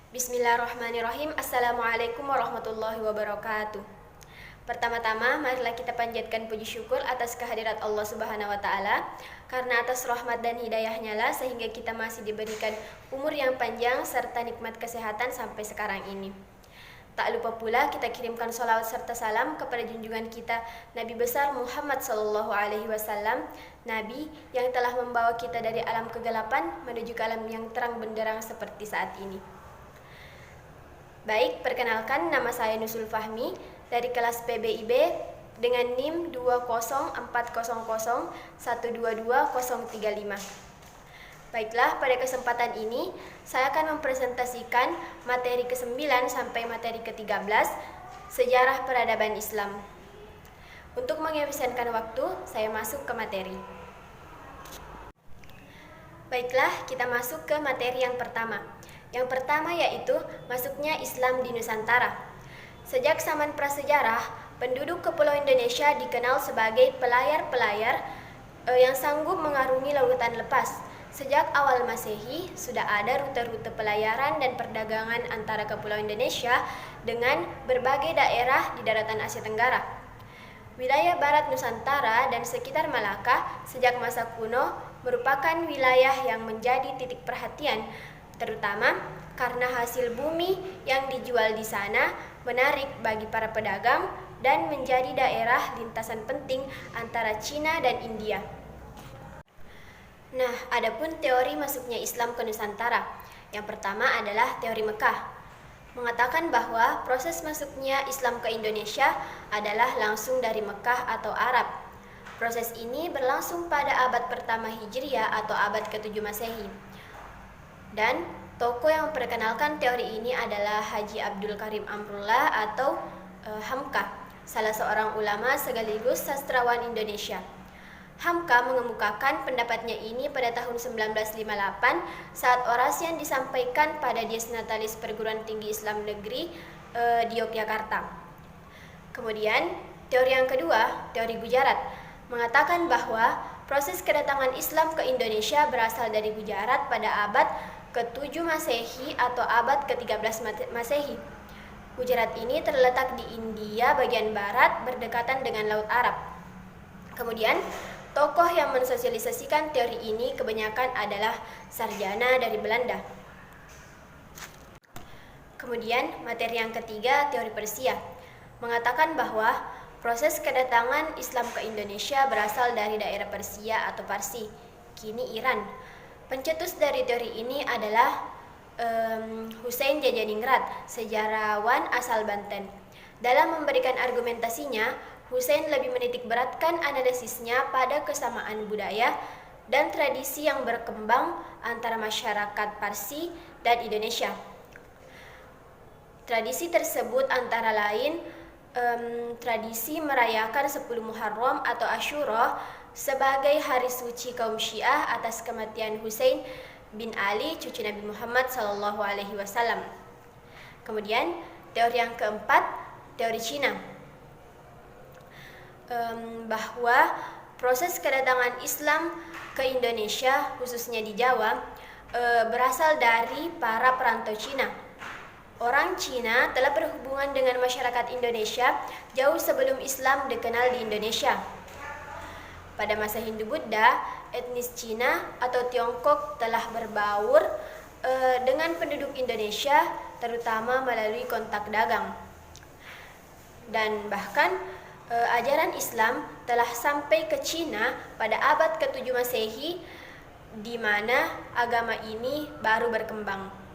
Bismillahirrahmanirrahim. Assalamualaikum warahmatullahi wabarakatuh. Pertama-tama, marilah kita panjatkan puji syukur atas kehadirat Allah Subhanahu wa Ta'ala, karena atas rahmat dan hidayahnya lah sehingga kita masih diberikan umur yang panjang serta nikmat kesehatan sampai sekarang ini. Tak lupa pula kita kirimkan salawat serta salam kepada junjungan kita Nabi besar Muhammad Sallallahu Alaihi Wasallam, Nabi yang telah membawa kita dari alam kegelapan menuju ke alam yang terang benderang seperti saat ini. Baik, perkenalkan, nama saya Nusul Fahmi dari kelas PBIB dengan NIM 20400122035. Baiklah, pada kesempatan ini saya akan mempresentasikan materi ke-9 sampai materi ke-13, Sejarah Peradaban Islam. Untuk mengefisienkan waktu, saya masuk ke materi. Baiklah, kita masuk ke materi yang pertama. Yang pertama yaitu masuknya Islam di Nusantara. Sejak zaman prasejarah, penduduk Kepulauan Indonesia dikenal sebagai pelayar-pelayar yang sanggup mengarungi lautan lepas. Sejak awal Masehi, sudah ada rute-rute pelayaran dan perdagangan antara Kepulauan Indonesia dengan berbagai daerah di daratan Asia Tenggara. Wilayah Barat Nusantara dan sekitar Malaka sejak masa kuno merupakan wilayah yang menjadi titik perhatian, terutama karena hasil bumi yang dijual di sana menarik bagi para pedagang dan menjadi daerah lintasan penting antara Cina dan India. Nah, adapun teori masuknya Islam ke Nusantara. Yang pertama adalah teori Mekah, mengatakan bahwa proses masuknya Islam ke Indonesia adalah langsung dari Mekah atau Arab. Proses ini berlangsung pada abad pertama Hijriah atau abad ke-7 Masehi. Dan tokoh yang memperkenalkan teori ini adalah Haji Abdul Karim Amrullah atau Hamka, salah seorang ulama sekaligus sastrawan Indonesia. Hamka mengemukakan pendapatnya ini pada tahun 1958 saat orasi yang disampaikan pada Dies Natalis Perguruan Tinggi Islam Negeri di Yogyakarta. Kemudian, teori yang kedua, teori Gujarat, mengatakan bahwa proses kedatangan Islam ke Indonesia berasal dari Gujarat pada abad ke-7 Masehi atau abad ke-13 Masehi. Gujarat ini terletak di India bagian barat berdekatan dengan Laut Arab. Kemudian, tokoh yang mensosialisasikan teori ini kebanyakan adalah sarjana dari Belanda. Kemudian, materi yang ketiga, teori Persia, mengatakan bahwa proses kedatangan Islam ke Indonesia berasal dari daerah Persia atau Parsi, kini Iran. Pencetus dari teori ini adalah Husain Jajaningrat, sejarawan asal Banten. Dalam memberikan argumentasinya, Husain lebih menitikberatkan analisisnya pada kesamaan budaya dan tradisi yang berkembang antara masyarakat Parsi dan Indonesia. Tradisi tersebut antara lain tradisi merayakan 10 Muharram atau Asyura sebagai hari suci kaum Syiah atas kematian Husain bin Ali, cucu Nabi Muhammad SAW. Kemudian, teori yang keempat, teori Cina, bahwa proses kedatangan Islam ke Indonesia, khususnya di Jawa, berasal dari para perantau Cina. Orang Cina telah berhubungan dengan masyarakat Indonesia jauh sebelum Islam dikenal di Indonesia. Pada masa Hindu-Buddha, etnis Cina atau Tiongkok telah berbaur dengan penduduk Indonesia, terutama melalui kontak dagang. Dan bahkan ajaran Islam telah sampai ke Cina pada abad ke-7 Masehi, di mana agama ini baru berkembang.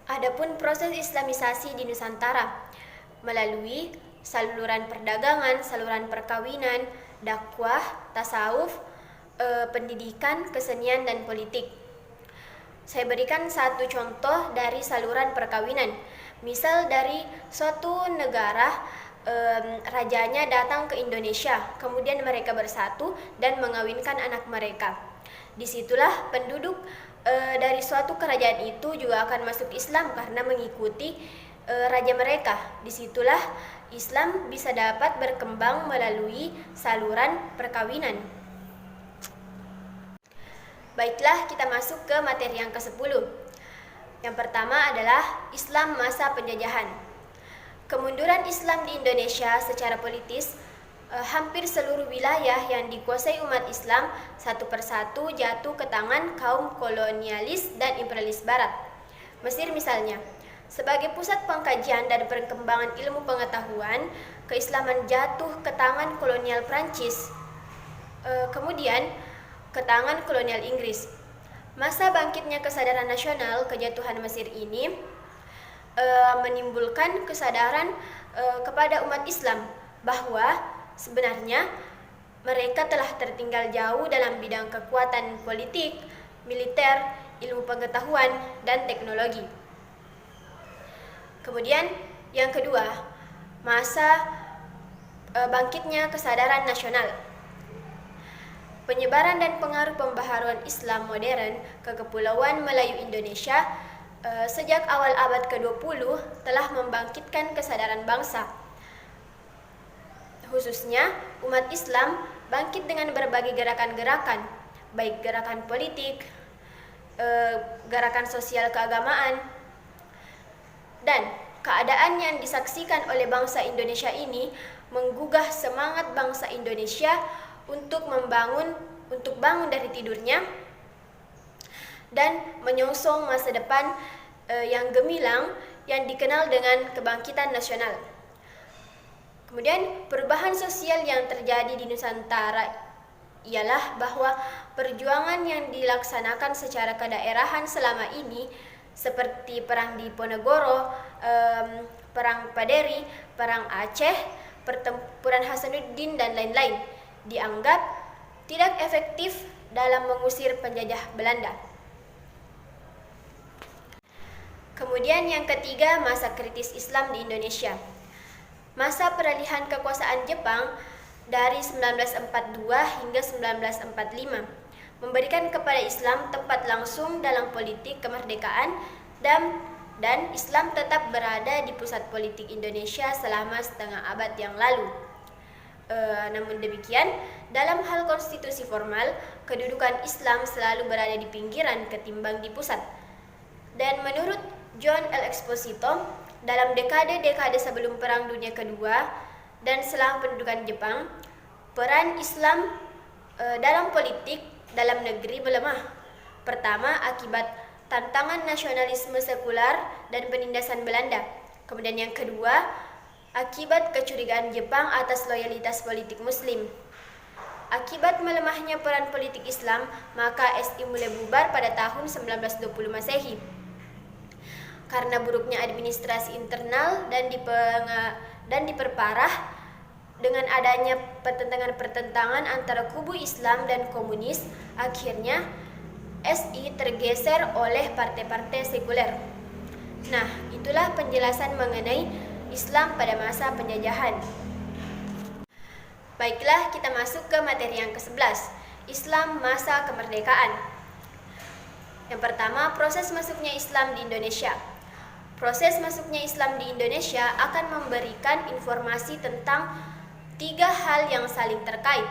Adapun proses Islamisasi di Nusantara melalui saluran perdagangan, saluran perkawinan, dakwah, tasawuf, pendidikan, kesenian, dan politik. Saya berikan satu contoh dari saluran perkawinan. Misal dari suatu negara, rajanya datang ke Indonesia, kemudian mereka bersatu dan mengawinkan anak mereka. Disitulah penduduk dari suatu kerajaan itu juga akan masuk Islam karena mengikuti raja mereka. Disitulah Islam bisa dapat berkembang melalui saluran perkawinan. Baiklah, kita masuk ke materi yang ke-10. Yang pertama adalah Islam masa penjajahan. Kemunduran Islam di Indonesia secara politis, hampir seluruh wilayah yang dikuasai umat Islam satu persatu jatuh ke tangan kaum kolonialis dan imperialis barat. Mesir misalnya, sebagai pusat pengkajian dan perkembangan ilmu pengetahuan, keislaman jatuh ke tangan kolonial Prancis, kemudian ke tangan kolonial Inggris. Masa bangkitnya kesadaran nasional kejatuhan Mesir ini menimbulkan kesadaran kepada umat Islam bahwa sebenarnya mereka telah tertinggal jauh dalam bidang kekuatan politik, militer, ilmu pengetahuan, dan teknologi. Kemudian yang kedua, masa bangkitnya kesadaran nasional. Penyebaran dan pengaruh pembaharuan Islam modern ke Kepulauan Melayu Indonesia sejak awal abad ke-20 telah membangkitkan kesadaran bangsa. Khususnya umat Islam bangkit dengan berbagai gerakan-gerakan, baik gerakan politik, gerakan sosial keagamaan, dan keadaan yang disaksikan oleh bangsa Indonesia ini menggugah semangat bangsa Indonesia untuk bangun dari tidurnya dan menyongsong masa depan yang gemilang yang dikenal dengan kebangkitan nasional. Kemudian perubahan sosial yang terjadi di Nusantara ialah bahwa perjuangan yang dilaksanakan secara kedaerahan selama ini seperti perang di Ponorogo, perang Paderi, perang Aceh, pertempuran Hasanuddin dan lain-lain dianggap tidak efektif dalam mengusir penjajah Belanda. Kemudian yang ketiga, masa kritis Islam di Indonesia. Masa peralihan kekuasaan Jepang dari 1942 hingga 1945 memberikan kepada Islam tempat langsung dalam politik kemerdekaan dan Islam tetap berada di pusat politik Indonesia selama setengah abad yang lalu. Namun demikian, dalam hal konstitusi formal, kedudukan Islam selalu berada di pinggiran ketimbang di pusat. Dan menurut John L. Exposito, dalam dekade-dekade sebelum Perang Dunia Kedua dan selama pendudukan Jepang, peran Islam dalam politik dalam negeri melemah. Pertama, akibat tantangan nasionalisme sekular dan penindasan Belanda. Kemudian yang kedua, akibat kecurigaan Jepang atas loyalitas politik Muslim. Akibat melemahnya peran politik Islam, maka SI mulai bubar pada tahun 1920 Masehi. Karena buruknya administrasi internal dan diperparah dengan adanya pertentangan antara kubu Islam dan komunis, akhirnya SI tergeser oleh partai-partai sekuler. Nah, itulah penjelasan mengenai Islam pada masa penjajahan. Baiklah, kita masuk ke materi yang ke-11, Islam masa kemerdekaan. Yang pertama, proses masuknya Islam di Indonesia. Proses masuknya Islam di Indonesia akan memberikan informasi tentang 3 hal yang saling terkait.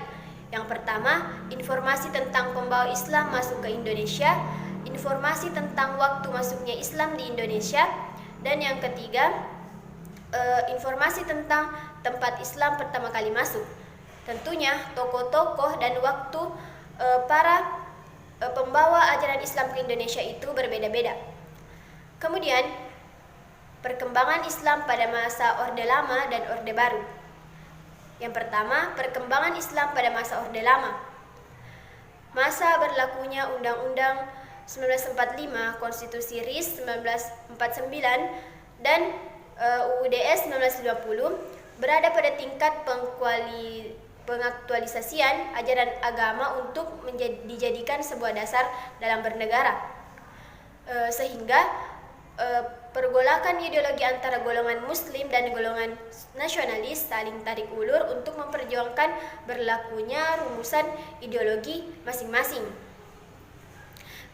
Yang pertama, informasi tentang pembawa Islam masuk ke Indonesia, informasi tentang waktu masuknya Islam di Indonesia, dan yang ketiga, informasi tentang tempat Islam pertama kali masuk. Tentunya tokoh-tokoh dan waktu para pembawa ajaran Islam ke Indonesia itu berbeda-beda. Kemudian, perkembangan Islam pada masa Orde Lama dan Orde Baru. Yang pertama, perkembangan Islam pada masa Orde Lama. Masa berlakunya Undang-Undang 1945, Konstitusi RIS 1949, dan UUDS 1950 berada pada tingkat pengaktualisasian ajaran agama untuk dijadikan sebuah dasar dalam bernegara, sehingga pergolakan ideologi antara golongan Muslim dan golongan nasionalis saling tarik ulur untuk memperjuangkan berlakunya rumusan ideologi masing-masing.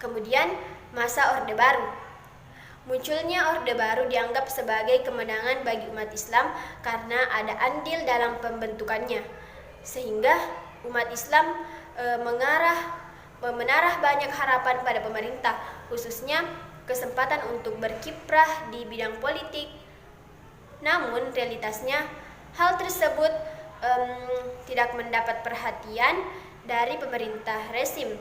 Kemudian masa Orde Baru. Munculnya Orde Baru dianggap sebagai kemenangan bagi umat Islam karena ada andil dalam pembentukannya, sehingga umat Islam menarah banyak harapan pada pemerintah, khususnya kesempatan untuk berkiprah di bidang politik. Namun realitasnya hal tersebut tidak mendapat perhatian dari pemerintah rezim,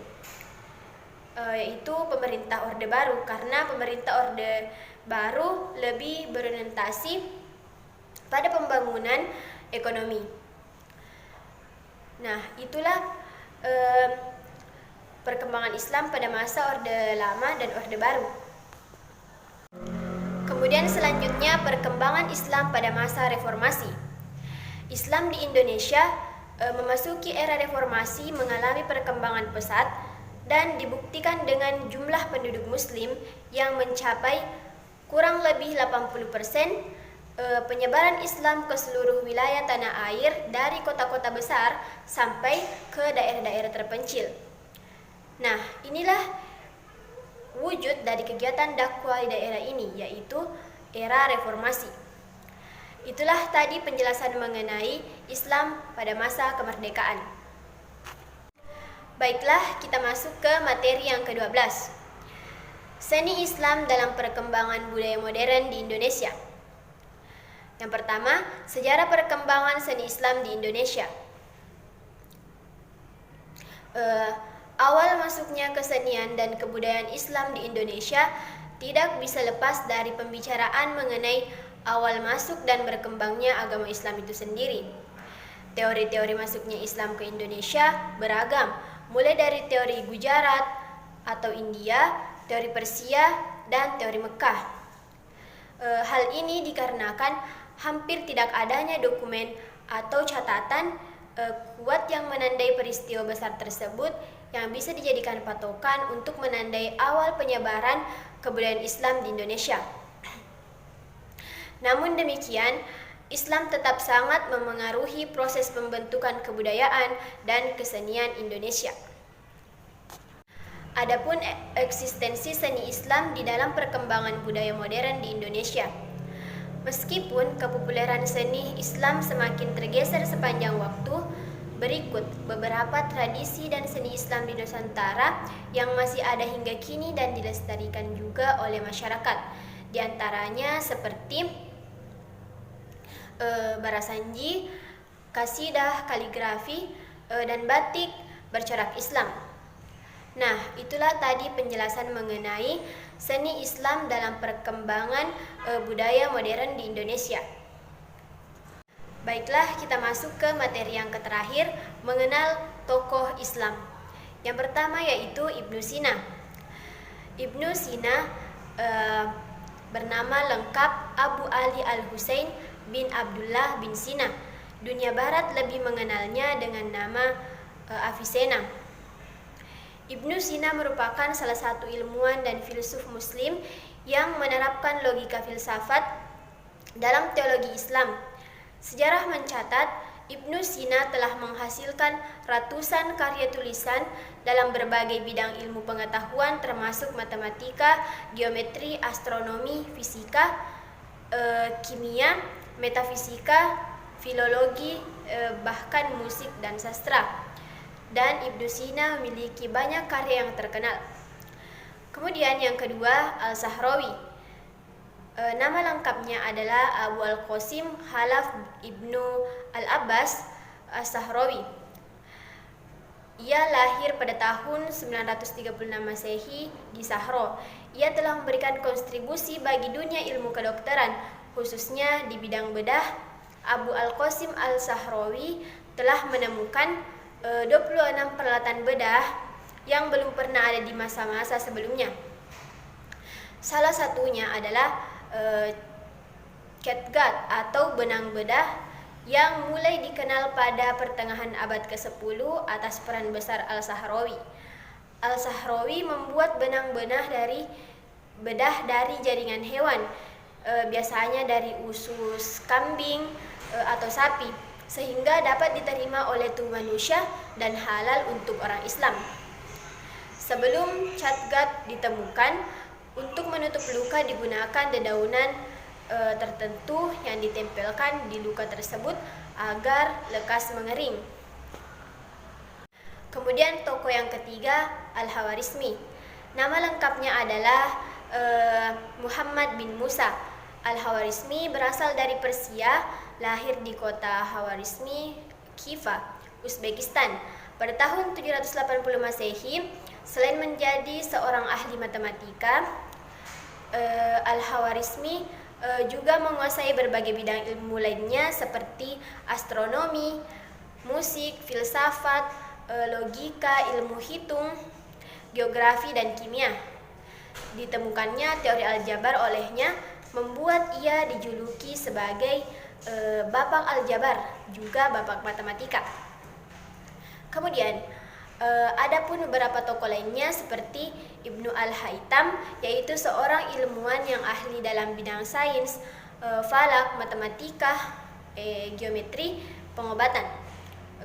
yaitu pemerintah Orde Baru, karena pemerintah Orde Baru lebih berorientasi pada pembangunan ekonomi. Nah, itulah perkembangan Islam pada masa Orde Lama dan Orde Baru. Kemudian selanjutnya perkembangan Islam pada masa reformasi. Islam di Indonesia memasuki era reformasi mengalami perkembangan pesat dan dibuktikan dengan jumlah penduduk muslim yang mencapai kurang lebih 80%, penyebaran Islam ke seluruh wilayah tanah air dari kota-kota besar sampai ke daerah-daerah terpencil. Nah, inilah wujud dari kegiatan dakwah di daerah ini, yaitu era reformasi. Itulah tadi penjelasan mengenai Islam pada masa kemerdekaan. Baiklah, kita masuk ke materi yang ke-12. Seni Islam dalam perkembangan budaya modern di Indonesia. Yang pertama, sejarah perkembangan seni Islam di Indonesia. Awal masuknya kesenian dan kebudayaan Islam di Indonesia tidak bisa lepas dari pembicaraan mengenai awal masuk dan berkembangnya agama Islam itu sendiri. Teori-teori masuknya Islam ke Indonesia beragam, mulai dari teori Gujarat atau India, teori Persia, dan teori Mekah. Hal ini dikarenakan hampir tidak adanya dokumen atau catatan kuat yang menandai peristiwa besar tersebut yang bisa dijadikan patokan untuk menandai awal penyebaran kebudayaan Islam di Indonesia. Namun demikian, Islam tetap sangat memengaruhi proses pembentukan kebudayaan dan kesenian Indonesia. Adapun eksistensi seni Islam di dalam perkembangan budaya modern di Indonesia. Meskipun kepopuleran seni Islam semakin tergeser sepanjang waktu, berikut beberapa tradisi dan seni Islam di Nusantara yang masih ada hingga kini dan dilestarikan juga oleh masyarakat. Di antaranya seperti barasanji, kasidah, kaligrafi, dan batik bercorak Islam. Nah, itulah tadi penjelasan mengenai seni Islam dalam perkembangan budaya modern di Indonesia. Baiklah, kita masuk ke materi yang terakhir, mengenal tokoh Islam. Yang pertama yaitu Ibnu Sina. Ibnu Sina bernama lengkap Abu Ali Al-Husain bin Abdullah bin Sina. Dunia Barat lebih mengenalnya dengan nama Avicenna. Ibnu Sina merupakan salah satu ilmuwan dan filsuf muslim yang menerapkan logika filsafat dalam teologi Islam. Sejarah mencatat Ibnu Sina telah menghasilkan ratusan karya tulisan dalam berbagai bidang ilmu pengetahuan termasuk matematika, geometri, astronomi, fisika, kimia, metafisika, filologi, bahkan musik dan sastra. Dan Ibnu Sina memiliki banyak karya yang terkenal. Kemudian yang kedua, Al-Sahrawi. Nama lengkapnya adalah Abu Al-Qasim Khalaf Ibnu Al-Abbas As-Sahrawi. Ia lahir pada tahun 936 Masehi di Sahro. Ia telah memberikan kontribusi bagi dunia ilmu kedokteran, khususnya di bidang bedah. Abu Al-Qasim Al-Sahrawi telah menemukan 26 peralatan bedah yang belum pernah ada di masa-masa sebelumnya. Salah satunya adalah catgut atau benang bedah yang mulai dikenal pada pertengahan abad ke-10 atas peran besar Al-Sahrawi. Al-Sahrawi membuat benang-benah bedah dari jaringan hewan, biasanya dari usus kambing atau sapi, sehingga dapat diterima oleh tubuh manusia dan halal untuk orang Islam. Sebelum catgut ditemukan, untuk menutup luka digunakan dedaunan tertentu yang ditempelkan di luka tersebut agar lekas mengering. Kemudian tokoh yang ketiga, Al-Khawarizmi. Nama lengkapnya adalah Muhammad bin Musa Al-Khawarizmi berasal dari Persia, lahir di kota Khawarizmi, Khiva, Uzbekistan pada tahun 780 Masehi. Selain menjadi seorang ahli matematika, Al-Khawarizmi juga menguasai berbagai bidang ilmu lainnya seperti astronomi, musik, filsafat, logika, ilmu hitung, geografi, dan kimia. Ditemukannya teori aljabar olehnya membuat ia dijuluki sebagai Bapak Aljabar, juga Bapak Matematika. Kemudian ada pun beberapa tokoh lainnya seperti Ibnu Al-Haytham, yaitu seorang ilmuwan yang ahli dalam bidang sains, falak, matematika, geometri, pengobatan.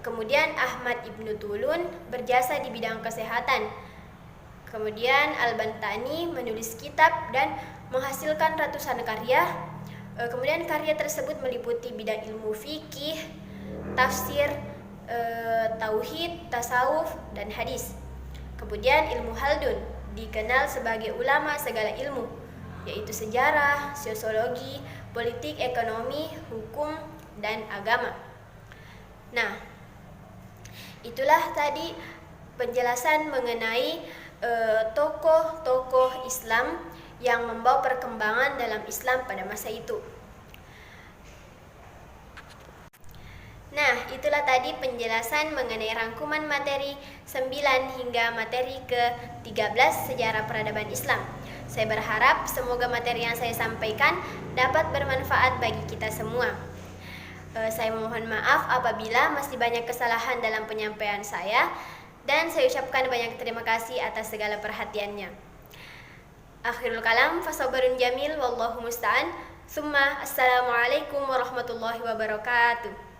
Kemudian Ahmad Ibnu Tulun berjasa di bidang kesehatan. Kemudian Al-Bantani menulis kitab dan menghasilkan ratusan karya. Kemudian karya tersebut meliputi bidang ilmu fikih, tafsir, tauhid, tasawuf, dan hadis. Kemudian ilmu Haldun dikenal sebagai ulama segala ilmu, yaitu sejarah, sosiologi, politik, ekonomi, hukum, dan agama. Nah, itulah tadi penjelasan mengenai tokoh-tokoh Islam yang membawa perkembangan dalam Islam pada masa itu. Nah, itulah tadi penjelasan mengenai rangkuman materi 9 hingga materi ke-13 Sejarah Peradaban Islam. Saya berharap semoga materi yang saya sampaikan dapat bermanfaat bagi kita semua. Saya mohon maaf apabila masih banyak kesalahan dalam penyampaian saya, dan saya ucapkan banyak terima kasih atas segala perhatiannya. Akhirul kalam, fasabarun jamil, wallahu musta'an. Summa assalamualaikum warahmatullahi wabarakatuh.